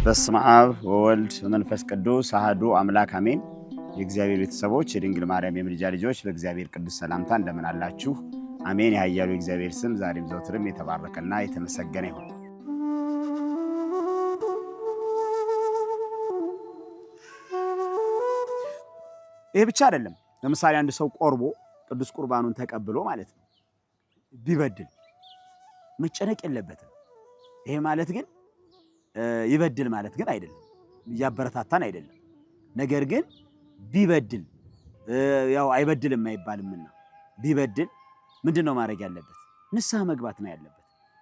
በስመ አብ ወወልድ ወመንፈስ ቅዱስ አሐዱ አምላክ አሜን። የእግዚአብሔር ቤተሰቦች የድንግል ማርያም የምልጃ ልጆች በእግዚአብሔር ቅዱስ ሰላምታ እንደምን አላችሁ? አሜን። ያያሉ የእግዚአብሔር ስም ዛሬም ዘወትርም የተባረከና የተመሰገነ ይሁን። ይሄ ብቻ አይደለም። ለምሳሌ አንድ ሰው ቆርቦ ቅዱስ ቁርባኑን ተቀብሎ ማለት ነው ቢበድል መጨነቅ የለበትም። ይሄ ማለት ግን ይበድል ማለት ግን አይደለም፣ እያበረታታን አይደለም። ነገር ግን ቢበድል ያው አይበድልም አይባልምና ቢበድል ምንድነው ማድረግ ያለበት? ንስሐ መግባት ነው ያለበት።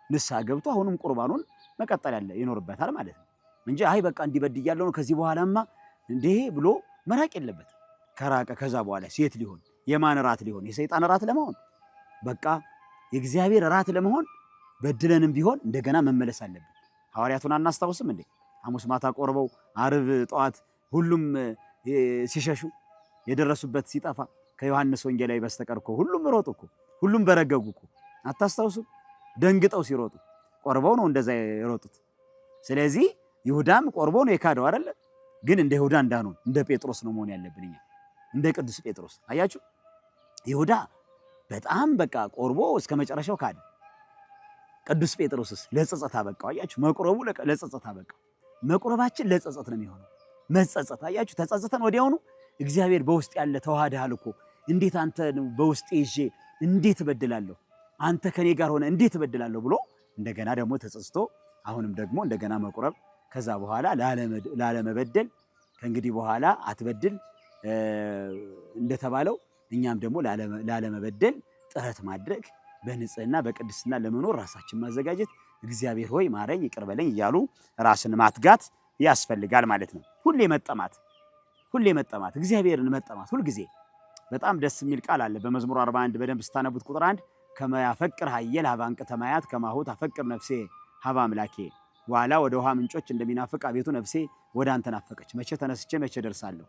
ንስሐ ገብቶ አሁንም ቁርባኑን መቀጠል ይኖርበታል ማለት ነው እንጂ አይ በቃ እንዲበድያለሁ ነው ከዚህ በኋላማ እንዴ ብሎ መራቅ የለበትም። ከራቀ ከዛ በኋላ ሴት ሊሆን የማን ራት ሊሆን? የሰይጣን ራት ለመሆን በቃ የእግዚአብሔር ራት ለመሆን በድለንም ቢሆን እንደገና መመለስ አለብን። ሐዋርያቱን አናስታውስም እንዴ? ሐሙስ ማታ ቆርበው ዓርብ ጠዋት ሁሉም ሲሸሹ የደረሱበት ሲጠፋ ከዮሐንስ ወንጌላዊ በስተቀር እኮ ሁሉም ሮጡ እኮ፣ ሁሉም በረገጉ እኮ። አታስታውሱም? ደንግጠው ሲሮጡ ቆርበው ነው እንደዛ የሮጡት። ስለዚህ ይሁዳም ቆርቦ ነው የካደው አይደለ? ግን እንደ ይሁዳ እንዳንሆን እንደ ጴጥሮስ ነው መሆን ያለብን እኛ፣ እንደ ቅዱስ ጴጥሮስ። አያችሁ ይሁዳ በጣም በቃ ቆርቦ እስከ መጨረሻው ካደ። ቅዱስ ጴጥሮስስ ለጸጸት አበቃው። አያችሁ መቁረቡ ለጸጸት አበቃው። መቁረባችን ለጸጸት ነው የሚሆነው። መጸጸት አያችሁ፣ ተጸጸተን ወዲያውኑ እግዚአብሔር በውስጥ ያለ ተዋህደሃል እኮ እንዴት አንተ በውስጥ ይዤ እንዴት እበድላለሁ? አንተ ከኔ ጋር ሆነ እንዴት እበድላለሁ ብሎ እንደገና ደግሞ ተጸጽቶ አሁንም ደግሞ እንደገና መቁረብ። ከዛ በኋላ ላለመበደል ከእንግዲህ በኋላ አትበድል እንደተባለው እኛም ደግሞ ላለመበደል ጥረት ማድረግ፣ በንጽህና በቅድስና ለመኖር ራሳችን ማዘጋጀት፣ እግዚአብሔር ሆይ ማረኝ ይቅር በለኝ እያሉ ራስን ማትጋት ያስፈልጋል ማለት ነው። ሁሌ መጠማት፣ እግዚአብሔርን መጠማት ሁልጊዜ። በጣም ደስ የሚል ቃል አለ በመዝሙር 41 በደንብ ስታነቡት ቁጥር 1 ከመያፈቅር ኃየል ሀበ አንቅተ ማያት ከማሁ ታፈቅር ነፍሴ ሀበ አምላኬ። ዋላ ወደ ውሃ ምንጮች እንደሚናፍቅ አቤቱ ነፍሴ ወደ አንተ ናፈቀች። መቼ ተነስቼ መቼ ደርሳለሁ?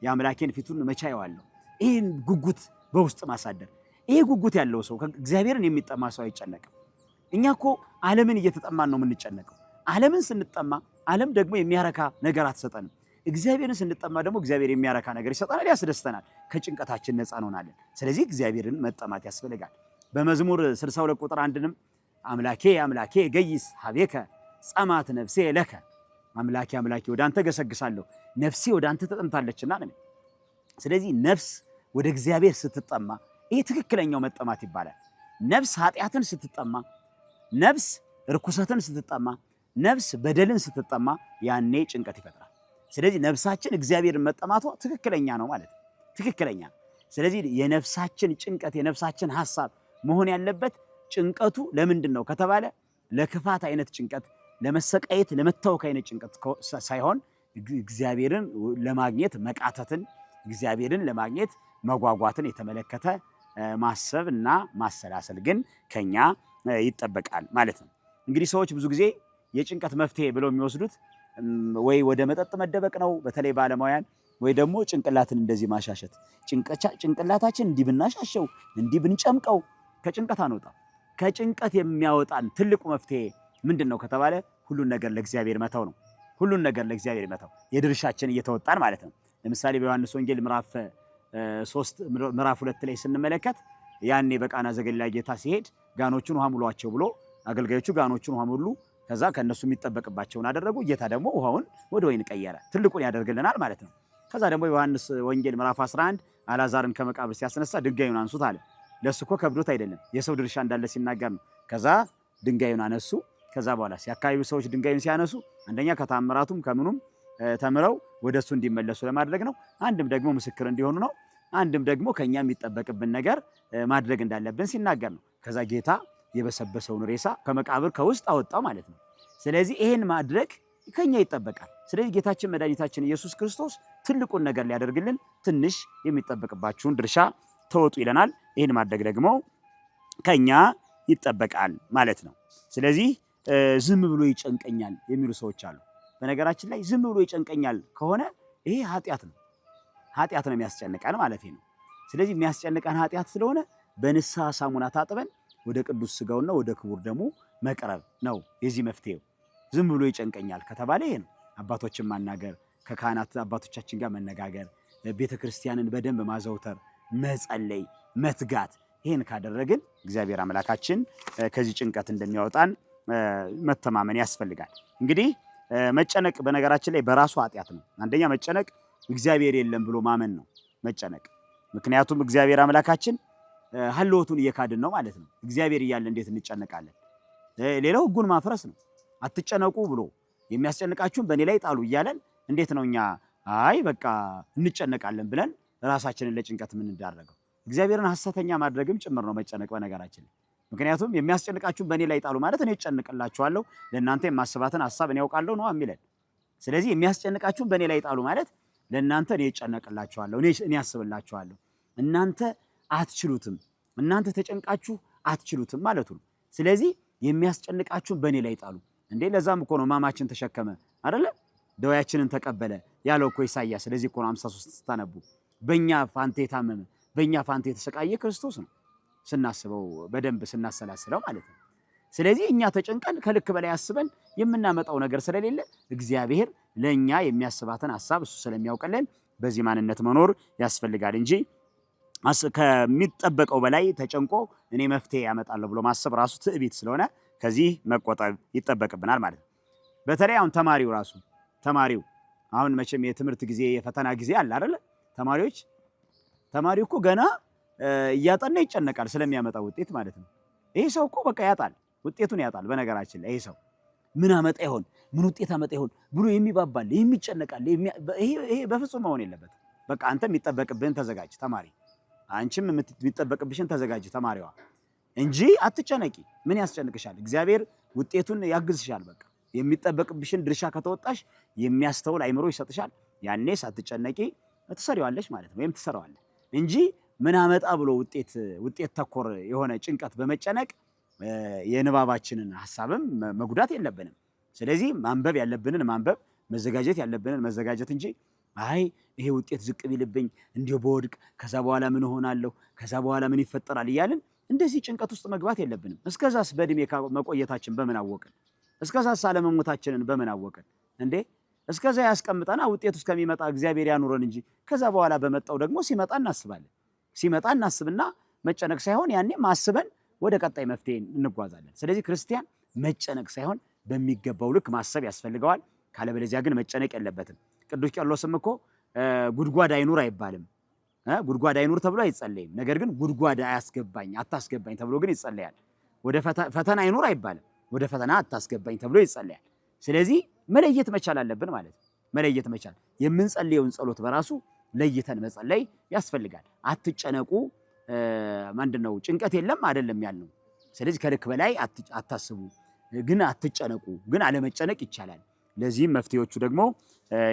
የአምላኬን ፊቱን መቼ አየዋለሁ? ይህን ጉጉት በውስጥ ማሳደር። ይሄ ጉጉት ያለው ሰው እግዚአብሔርን የሚጠማ ሰው አይጨነቅም። እኛ እኮ ዓለምን እየተጠማን ነው የምንጨነቀው። ዓለምን ስንጠማ ዓለም ደግሞ የሚያረካ ነገር አትሰጠንም። እግዚአብሔርን ስንጠማ ደግሞ እግዚአብሔር የሚያረካ ነገር ይሰጠናል፣ ያስደስተናል። ከጭንቀታችን ነፃ እንሆናለን። ስለዚህ እግዚአብሔርን መጠማት ያስፈልጋል። በመዝሙር 62 ቁጥር 1ንም አምላኬ አምላኬ ገይስ ሀቤከ ጸማት ነፍሴ ለከ። አምላኬ አምላኬ ወደ አንተ ገሰግሳለሁ ነፍሴ ወደ አንተ ተጠምታለችና ነው። ስለዚህ ነፍስ ወደ እግዚአብሔር ስትጠማ ይሄ ትክክለኛው መጠማት ይባላል። ነፍስ ኃጢአትን ስትጠማ፣ ነፍስ ርኩሰትን ስትጠማ፣ ነፍስ በደልን ስትጠማ ያኔ ጭንቀት ይፈጥራል። ስለዚህ ነፍሳችን እግዚአብሔርን መጠማቷ ትክክለኛ ነው ማለት ነው። ትክክለኛ። ስለዚህ የነፍሳችን ጭንቀት የነፍሳችን ሐሳብ መሆን ያለበት ጭንቀቱ ለምንድን ነው ከተባለ ለክፋት አይነት ጭንቀት፣ ለመሰቃየት ለመታወክ አይነት ጭንቀት ሳይሆን እግዚአብሔርን ለማግኘት መቃተትን፣ እግዚአብሔርን ለማግኘት መጓጓትን የተመለከተ ማሰብ እና ማሰላሰል ግን ከኛ ይጠበቃል ማለት ነው። እንግዲህ ሰዎች ብዙ ጊዜ የጭንቀት መፍትሄ ብለው የሚወስዱት ወይ ወደ መጠጥ መደበቅ ነው፣ በተለይ ባለሙያን፣ ወይ ደግሞ ጭንቅላትን እንደዚህ ማሻሸት። ጭንቅላታችን እንዲህ ብናሻሸው እንዲህ ብንጨምቀው ከጭንቀት አንወጣም። ከጭንቀት የሚያወጣን ትልቁ መፍትሄ ምንድን ነው ከተባለ ሁሉን ነገር ለእግዚአብሔር መተው ነው። ሁሉን ነገር ለእግዚአብሔር መተው፣ የድርሻችን እየተወጣን ማለት ነው። ለምሳሌ በዮሐንስ ወንጌል ምዕራፍ 2 ላይ ስንመለከት ያኔ በቃና ዘገሊላ ጌታ ሲሄድ ጋኖቹን ውሃ ሙሏቸው ብሎ አገልጋዮቹ ጋኖቹን ውሃ ሙሉ፣ ከዛ ከነሱ የሚጠበቅባቸውን አደረጉ። ጌታ ደግሞ ውሃውን ወደ ወይን ቀየረ። ትልቁን ያደርግልናል ማለት ነው። ከዛ ደግሞ በዮሐንስ ወንጌል ምዕራፍ 11 አልዓዛርን ከመቃብር ሲያስነሳ ድንጋዩን አንሱት አለ። ለሱ እኮ ከብዶት አይደለም፣ የሰው ድርሻ እንዳለ ሲናገር ነው። ከዛ ድንጋዩን አነሱ። ከዛ በኋላ የአካባቢው ሰዎች ድንጋዩን ሲያነሱ አንደኛ ከታምራቱም ከምኑም ተምረው ወደሱ እንዲመለሱ ለማድረግ ነው። አንድም ደግሞ ምስክር እንዲሆኑ ነው። አንድም ደግሞ ከኛ የሚጠበቅብን ነገር ማድረግ እንዳለብን ሲናገር ነው። ከዛ ጌታ የበሰበሰውን ሬሳ ከመቃብር ከውስጥ አወጣው ማለት ነው። ስለዚህ ይሄን ማድረግ ከኛ ይጠበቃል። ስለዚህ ጌታችን መድኃኒታችን ኢየሱስ ክርስቶስ ትልቁን ነገር ሊያደርግልን ትንሽ የሚጠበቅባችሁን ድርሻ ተወጡ ይለናል። ይሄን ማድረግ ደግሞ ከኛ ይጠበቃል ማለት ነው። ስለዚህ ዝም ብሎ ይጨንቀኛል የሚሉ ሰዎች አሉ። በነገራችን ላይ ዝም ብሎ ይጨንቀኛል ከሆነ ይሄ ኃጢአት ነው የሚያስጨንቀን ማለት ነው። ስለዚህ የሚያስጨንቀን ኃጢአት ስለሆነ በንስሐ ሳሙና ታጥበን ወደ ቅዱስ ሥጋውና ወደ ክቡር ደሙ መቅረብ ነው የዚህ መፍትሄው። ዝም ብሎ ይጨንቀኛል ከተባለ ይሄ ነው። አባቶችን ማናገር፣ ከካህናት አባቶቻችን ጋር መነጋገር፣ ቤተክርስቲያንን በደንብ ማዘውተር፣ መጸለይ፣ መትጋት ይሄን ካደረግን እግዚአብሔር አምላካችን ከዚህ ጭንቀት እንደሚያወጣን መተማመን ያስፈልጋል። እንግዲህ መጨነቅ በነገራችን ላይ በራሱ ኃጢአት ነው። አንደኛ መጨነቅ እግዚአብሔር የለም ብሎ ማመን ነው መጨነቅ። ምክንያቱም እግዚአብሔር አምላካችን ሀልወቱን እየካድን ነው ማለት ነው። እግዚአብሔር እያለ እንዴት እንጨነቃለን? ሌላው ሕጉን ማፍረስ ነው። አትጨነቁ ብሎ የሚያስጨንቃችሁን በእኔ ላይ ጣሉ እያለን እንዴት ነው እኛ አይ በቃ እንጨነቃለን ብለን ራሳችንን ለጭንቀት የምንዳረገው? እግዚአብሔርን ሐሰተኛ ማድረግም ጭምር ነው መጨነቅ በነገራችን ላይ። ምክንያቱም የሚያስጨንቃችሁን በእኔ ላይ ጣሉ ማለት እኔ እጨነቅላችኋለሁ፣ ለእናንተ የማስባትን ሐሳብ እኔ ያውቃለሁ ነው የሚለን። ስለዚህ የሚያስጨንቃችሁን በእኔ ላይ ጣሉ ማለት ለእናንተ እኔ እጨነቅላችኋለሁ፣ እኔ አስብላችኋለሁ። እናንተ አትችሉትም፣ እናንተ ተጨንቃችሁ አትችሉትም ማለቱ ነው። ስለዚህ የሚያስጨንቃችሁን በእኔ ላይ ጣሉ። እንዴ ለዛም እኮ ነው ሕማማችን ተሸከመ አይደለ? ደዌያችንን ተቀበለ ያለው እኮ ኢሳይያስ። ስለዚህ እኮ ነው 53 ስታነቡ በእኛ ፋንታ የታመመ በእኛ ፋንታ የተሰቃየ ክርስቶስ ነው፣ ስናስበው በደንብ ስናሰላስለው ማለት ነው። ስለዚህ እኛ ተጨንቀን ከልክ በላይ አስበን የምናመጣው ነገር ስለሌለ እግዚአብሔር ለእኛ የሚያስባትን ሐሳብ እሱ ስለሚያውቅልን በዚህ ማንነት መኖር ያስፈልጋል እንጂ ከሚጠበቀው በላይ ተጨንቆ እኔ መፍትሄ ያመጣለሁ ብሎ ማሰብ ራሱ ትዕቢት ስለሆነ ከዚህ መቆጠብ ይጠበቅብናል ማለት ነው። በተለይ አሁን ተማሪው አሁን መቼም የትምህርት ጊዜ የፈተና ጊዜ አለ አይደለ? ተማሪው እኮ ገና እያጠና ይጨነቃል ስለሚያመጣው ውጤት ማለት ነው። ይሄ ሰው እኮ በቃ ውጤቱን ያጣል። በነገራችን ላይ ይሄ ሰው ምን አመጣ ይሆን ምን ውጤት አመጣ ይሆን ብሎ የሚባባል የሚጨነቃል። ይሄ በፍጹም መሆን የለበትም። በቃ አንተ የሚጠበቅብህን ተዘጋጅ ተማሪ፣ አንቺም የሚጠበቅብሽን ተዘጋጅ ተማሪዋ እንጂ አትጨነቂ። ምን ያስጨንቅሻል? እግዚአብሔር ውጤቱን ያግዝሻል። በቃ የሚጠበቅብሽን ድርሻ ከተወጣሽ የሚያስተውል አይምሮ ይሰጥሻል። ያኔ ሳትጨነቂ ትሰሪዋለሽ ማለት ነው፣ ወይም ትሰራዋለሽ እንጂ ምን አመጣ ብሎ ውጤት ተኮር የሆነ ጭንቀት በመጨነቅ የንባባችንን ሐሳብም መጉዳት የለብንም። ስለዚህ ማንበብ ያለብንን ማንበብ፣ መዘጋጀት ያለብንን መዘጋጀት እንጂ አይ ይሄ ውጤት ዝቅ ቢልብኝ እንዲሁ በወድቅ ከዛ በኋላ ምን ሆናለሁ ከዛ በኋላ ምን ይፈጠራል እያልን እንደዚህ ጭንቀት ውስጥ መግባት የለብንም። እስከዛስ በእድሜ መቆየታችን በምን አወቅን? እስከዛስ አለመሞታችንን በምን አወቅን? እንዴ እስከዛ ያስቀምጠና ውጤቱ እስከሚመጣ እግዚአብሔር ያኑረን እንጂ ከዛ በኋላ በመጣው ደግሞ ሲመጣ እናስባለን። ሲመጣ እናስብና መጨነቅ ሳይሆን ያኔ ማስበን ወደ ቀጣይ መፍትሄ እንጓዛለን። ስለዚህ ክርስቲያን መጨነቅ ሳይሆን በሚገባው ልክ ማሰብ ያስፈልገዋል። ካለበለዚያ ግን መጨነቅ የለበትም። ቅዱስ ቄርሎስም እኮ ጉድጓድ አይኑር አይባልም፣ ጉድጓድ አይኑር ተብሎ አይጸለይም። ነገር ግን ጉድጓድ አታስገባኝ ተብሎ ግን ይጸለያል። ወደ ፈተና አይኑር አይባልም፣ ወደ ፈተና አታስገባኝ ተብሎ ይጸለያል። ስለዚህ መለየት መቻል አለብን ማለት ነው። መለየት መቻል የምንጸልየውን ጸሎት በራሱ ለይተን መጸለይ ያስፈልጋል። አትጨነቁ ምንድነው ጭንቀት የለም አይደለም ያልነው። ስለዚህ ከልክ በላይ አታስቡ፣ ግን አትጨነቁ። ግን አለመጨነቅ ይቻላል። ለዚህም መፍትሄዎቹ ደግሞ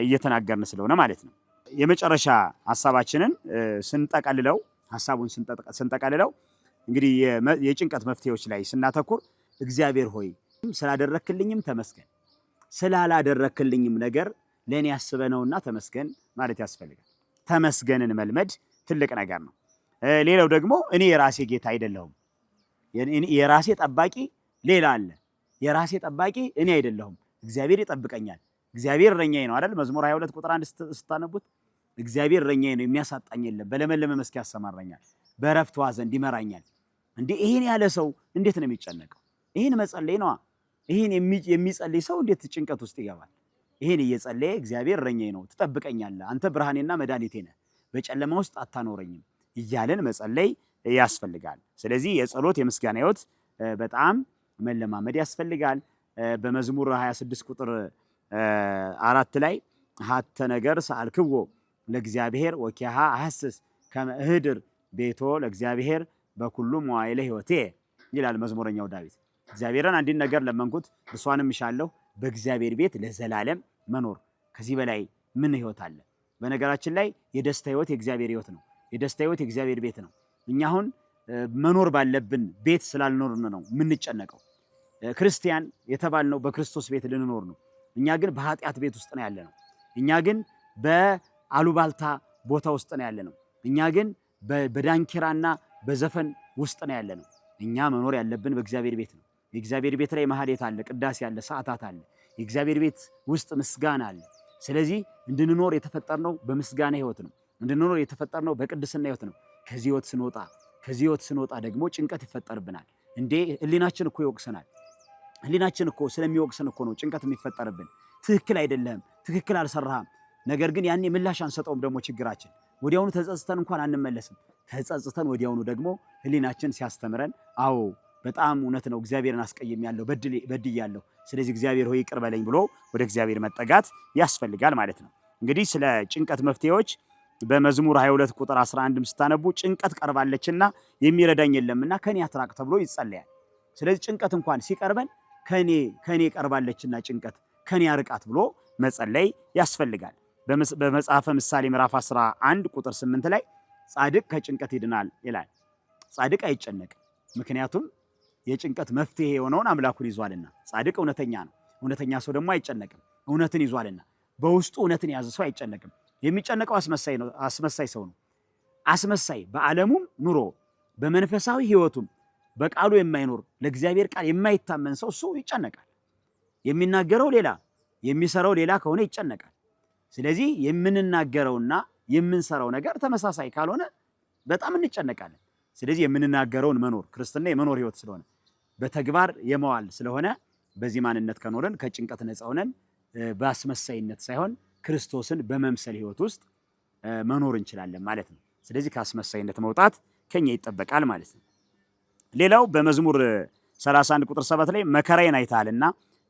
እየተናገርን ስለሆነ ማለት ነው። የመጨረሻ ሐሳባችንን ስንጠቀልለው እንግዲህ የጭንቀት መፍትሄዎች ላይ ስናተኩር እግዚአብሔር ሆይ ስላደረክልኝም ተመስገን፣ ስላላደረክልኝም ነገር ለኔ ያስበነውና ተመስገን ማለት ያስፈልጋል። ተመስገንን መልመድ ትልቅ ነገር ነው። ሌላው ደግሞ እኔ የራሴ ጌታ አይደለሁም፣ የራሴ ጠባቂ ሌላ አለ። የራሴ ጠባቂ እኔ አይደለሁም፣ እግዚአብሔር ይጠብቀኛል። እግዚአብሔር እረኛዬ ነው አይደል? መዝሙር 22 ቁጥር 1 ስታነቡት እግዚአብሔር እረኛዬ ነው፣ የሚያሳጣኝ የለም፣ በለመለመ መስክ ያሰማራኛል፣ በዕረፍት ውኃ ዘንድ ይመራኛል። እንዴ ይሄን ያለ ሰው እንዴት ነው የሚጨነቀው? ይሄን መጸለይ ነዋ። ይሄን የሚጸልይ ሰው እንዴት ጭንቀት ውስጥ ይገባል? ይሄን እየጸለየ እግዚአብሔር እረኛዬ ነው፣ ትጠብቀኛለህ፣ አንተ ብርሃኔና መድኃኒቴ ነህ፣ በጨለማ ውስጥ አታኖረኝም እያለን መጸለይ ያስፈልጋል። ስለዚህ የጸሎት የምስጋና ሕይወት በጣም መለማመድ ያስፈልጋል። በመዝሙር 26 ቁጥር 4 ላይ ሀተ ነገር ሰአልክዎ ለእግዚአብሔር ወኪሃ አሐስስ ከመ እህድር ቤቶ ለእግዚአብሔር በኩሉ መዋዕለ ሕይወቴ ይላል መዝሙረኛው ዳዊት። እግዚአብሔርን አንድን ነገር ለመንኩት እርሷንም እሻለሁ፣ በእግዚአብሔር ቤት ለዘላለም መኖር። ከዚህ በላይ ምን ሕይወት አለ? በነገራችን ላይ የደስታ ሕይወት የእግዚአብሔር ሕይወት ነው። የደስታ ሕይወት የእግዚአብሔር ቤት ነው። እኛ አሁን መኖር ባለብን ቤት ስላልኖርን ነው የምንጨነቀው። ክርስቲያን የተባልነው በክርስቶስ ቤት ልንኖር ነው። እኛ ግን በኃጢአት ቤት ውስጥ ነው ያለነው። እኛ ግን በአሉባልታ ቦታ ውስጥ ነው ያለነው። እኛ ግን በዳንኪራና በዘፈን ውስጥ ነው ያለነው። እኛ መኖር ያለብን በእግዚአብሔር ቤት ነው። የእግዚአብሔር ቤት ላይ ማህሌት አለ፣ ቅዳሴ አለ፣ ሰዓታት አለ። የእግዚአብሔር ቤት ውስጥ ምስጋና አለ። ስለዚህ እንድንኖር የተፈጠርነው በምስጋና ህይወት ነው። እንድንኖር የተፈጠርነው በቅድስና ህይወት ነው። ከዚህ ህይወት ስንወጣ ደግሞ ጭንቀት ይፈጠርብናል። እንዴ ህሊናችን እኮ ይወቅሰናል። ህሊናችን እኮ ስለሚወቅሰን እኮ ነው ጭንቀት የሚፈጠርብን። ትክክል አይደለም፣ ትክክል አልሰራህም። ነገር ግን ያኔ ምላሽ አንሰጠውም። ደግሞ ችግራችን ወዲያውኑ ተጸጽተን እንኳን አንመለስም። ተጸጽተን ወዲያውኑ ደግሞ ህሊናችን ሲያስተምረን አዎ በጣም እውነት ነው፣ እግዚአብሔርን አስቀይሜያለሁ፣ በድያለሁ፣ ስለዚህ እግዚአብሔር ሆይ ይቅር በለኝ ብሎ ወደ እግዚአብሔር መጠጋት ያስፈልጋል ማለት ነው። እንግዲህ ስለ ጭንቀት መፍትሄዎች በመዝሙር 22 ቁጥር 11 ስታነቡ ጭንቀት ቀርባለችና የሚረዳኝ የለምና ከኔ አትራቅ ተብሎ ይጸለያል። ስለዚህ ጭንቀት እንኳን ሲቀርበን ከኔ ቀርባለችና ጭንቀት ከኔ አርቃት ብሎ መጸለይ ያስፈልጋል። በመጽሐፈ ምሳሌ ምዕራፍ 11 ቁጥር 8 ላይ ጻድቅ ከጭንቀት ይድናል ይላል። ጻድቅ አይጨነቅም፣ ምክንያቱም የጭንቀት መፍትሄ የሆነውን አምላኩን ይዟልና። ጻድቅ እውነተኛ ነው። እውነተኛ ሰው ደግሞ አይጨነቅም፣ እውነትን ይዟልና። በውስጡ እውነትን የያዘ ሰው አይጨነቅም። የሚጨነቀው አስመሳይ ሰው ነው። አስመሳይ በዓለሙም ኑሮ በመንፈሳዊ ህይወቱም በቃሉ የማይኖር ለእግዚአብሔር ቃል የማይታመን ሰው እሱ ይጨነቃል። የሚናገረው ሌላ የሚሰራው ሌላ ከሆነ ይጨነቃል። ስለዚህ የምንናገረውና የምንሰራው ነገር ተመሳሳይ ካልሆነ በጣም እንጨነቃለን። ስለዚህ የምንናገረውን መኖር ክርስትና የመኖር ህይወት ስለሆነ በተግባር የመዋል ስለሆነ በዚህ ማንነት ከኖርን ከጭንቀት ነፃ ሆነን በአስመሳይነት ሳይሆን ክርስቶስን በመምሰል ህይወት ውስጥ መኖር እንችላለን ማለት ነው። ስለዚህ ከአስመሳይነት መውጣት ከኛ ይጠበቃል ማለት ነው። ሌላው በመዝሙር 31 ቁጥር 7 ላይ መከራዬን አይተሃልና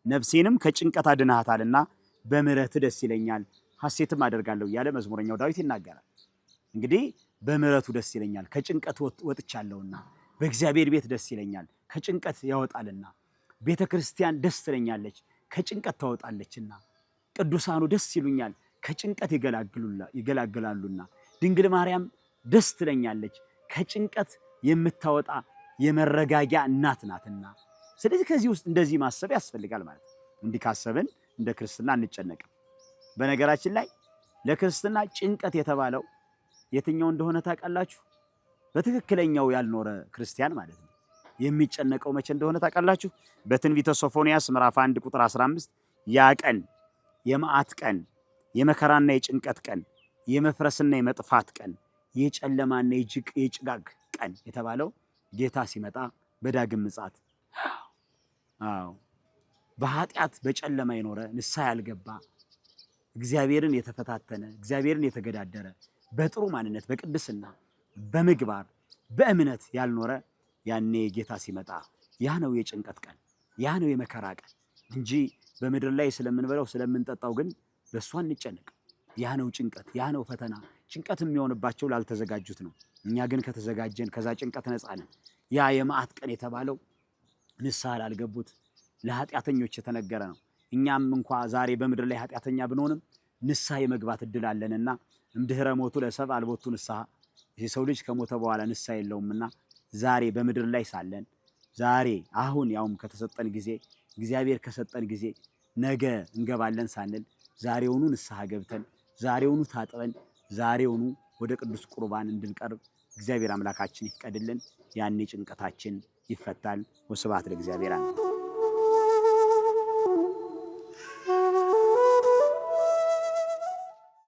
ነፍሴንም ከጭንቀት አድነሃታልና በምህረት ደስ ይለኛል ሐሴትም አደርጋለሁ እያለ መዝሙረኛው ዳዊት ይናገራል። እንግዲህ በምህረቱ ደስ ይለኛል ከጭንቀት ወጥቻለሁና፣ በእግዚአብሔር ቤት ደስ ይለኛል ከጭንቀት ያወጣልና፣ ቤተክርስቲያን ደስ ትለኛለች ከጭንቀት ታወጣለችና፣ ቅዱሳኑ ደስ ይሉኛል ከጭንቀት ይገላግላሉና፣ ድንግል ማርያም ደስ ትለኛለች ከጭንቀት የምታወጣ የመረጋጊያ እናት ናትና። ስለዚህ ከዚህ ውስጥ እንደዚህ ማሰብ ያስፈልጋል ማለት ነው። እንዲህ ካሰብን እንደ ክርስትና አንጨነቅም። በነገራችን ላይ ለክርስትና ጭንቀት የተባለው የትኛው እንደሆነ ታውቃላችሁ? በትክክለኛው ያልኖረ ክርስቲያን ማለት ነው። የሚጨነቀው መቼ እንደሆነ ታውቃላችሁ? በትንቢተ ሶፎንያስ ምዕራፍ 1 ቁጥር 15 ያ ቀን የመዓት ቀን፣ የመከራና የጭንቀት ቀን፣ የመፍረስና የመጥፋት ቀን፣ የጨለማና የጭጋግ ቀን የተባለው ጌታ ሲመጣ በዳግም ምጽአት በኃጢአት በጨለማ የኖረ ንስሐ ያልገባ እግዚአብሔርን የተፈታተነ እግዚአብሔርን የተገዳደረ በጥሩ ማንነት በቅድስና በምግባር በእምነት ያልኖረ ያኔ ጌታ ሲመጣ ያ ነው የጭንቀት ቀን፣ ያ ነው የመከራ ቀን እንጂ በምድር ላይ ስለምንበላው ስለምንጠጣው ግን በእሱ አንጨነቅ። ያ ነው ጭንቀት፣ ያ ነው ፈተና። ጭንቀት የሚሆንባቸው ላልተዘጋጁት ነው። እኛ ግን ከተዘጋጀን ከዛ ጭንቀት ነፃ ነን። ያ የመዓት ቀን የተባለው ንስሐ ላልገቡት ለኃጢአተኞች የተነገረ ነው። እኛም እንኳ ዛሬ በምድር ላይ ኃጢአተኛ ብንሆንም ንስሐ የመግባት እድል አለንና እምድኅረ ሞቱ ለሰብእ አልቦቱ ንስሐ፣ የሰው ልጅ ከሞተ በኋላ ንስሐ የለውምና ዛሬ በምድር ላይ ሳለን ዛሬ አሁን ያውም ከተሰጠን ጊዜ እግዚአብሔር ከሰጠን ጊዜ ነገ እንገባለን ሳንል ዛሬውኑ ንስሐ ገብተን ዛሬውኑ ታጥበን ዛሬውኑ ወደ ቅዱስ ቁርባን እንድንቀርብ እግዚአብሔር አምላካችን ይፍቀድልን። ያኔ ጭንቀታችን ይፈታል። ወስብሐት ለእግዚአብሔር።